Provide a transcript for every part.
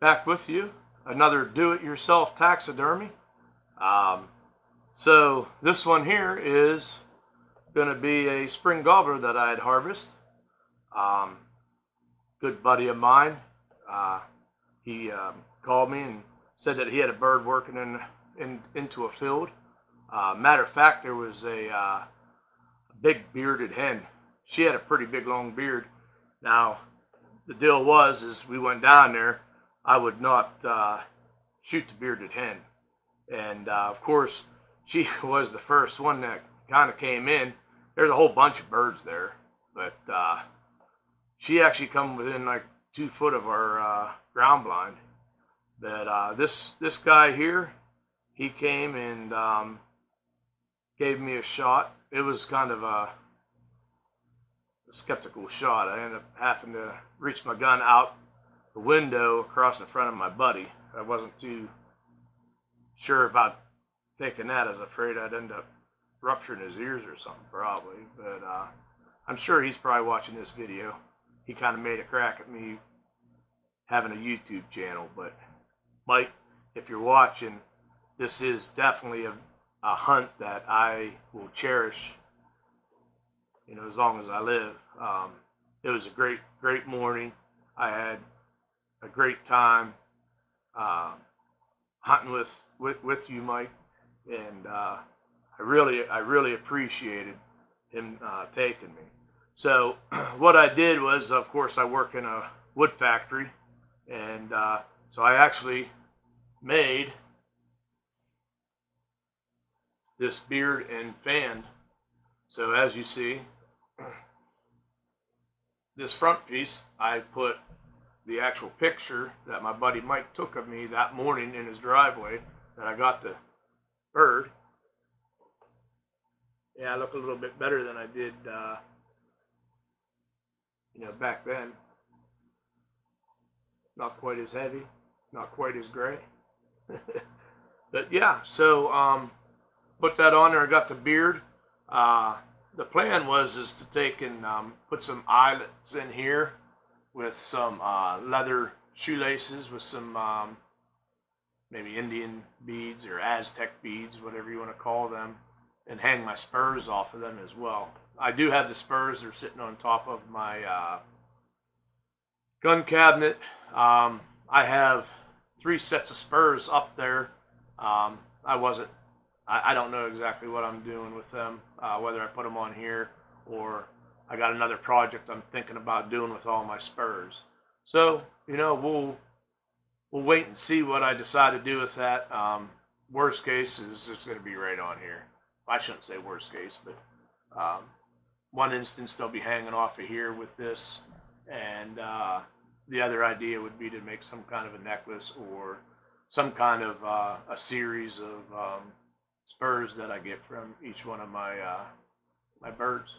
back with you. Another do-it-yourself taxidermy. So this one here is going to be a spring gobbler that I had harvested. Good buddy of mine. He called me and said that he had a bird working into a field. Matter of fact, there was a big bearded hen. She had a pretty big long beard. Now, the deal was, is we went down there, I would not shoot the bearded hen. And of course, she was the first one that kind of came in. There's a whole bunch of birds there, but she actually come within like 2 foot of our ground blind. But this guy here, he came and gave me a shot. It was kind of a skeptical shot. I ended up having to reach my gun out the window across in front of my buddy. I wasn't too sure about taking that. I was afraid I'd end up rupturing his ears or something, probably. But I'm sure he's probably watching this video. He kind of made a crack at me having a YouTube channel. But Mike, if you're watching, this is definitely a hunt that I will cherish, you know, as long as I live. It was a great morning. I had a great time hunting with you, Mike, and I really appreciated him taking me. So what I did was, of course, I work in a wood factory, and so I actually made this beard and fan. So as you see, this front piece, I put the actual picture that my buddy Mike took of me that morning in his driveway that I got the bird. Yeah, I look a little bit better than I did, you know, back then. Not quite as heavy, not quite as gray. But yeah, so put that on there. I got the beard. The plan was to take and put some eyelets in here with some leather shoelaces with some maybe Indian beads or Aztec beads, whatever you want to call them, and hang my spurs off of them as well. I do have the spurs. They're sitting on top of my gun cabinet. I have 3 sets of spurs up there. I don't know exactly what I'm doing with them, whether I put them on here or I got another project I'm thinking about doing with all my spurs. So, you know, we'll wait and see what I decide to do with that. Worst case is it's going to be right on here. I shouldn't say worst case, but one instance they'll be hanging off of here with this, and the other idea would be to make some kind of a necklace or some kind of a series of spurs that I get from each one of my my birds.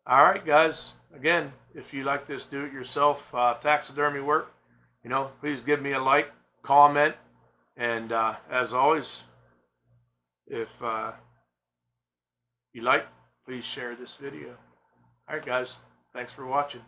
All right, guys. Again, if you like this do-it-yourself taxidermy work, you know, please give me a like, comment, and as always, if you like, please share this video. All right, guys. Thanks for watching.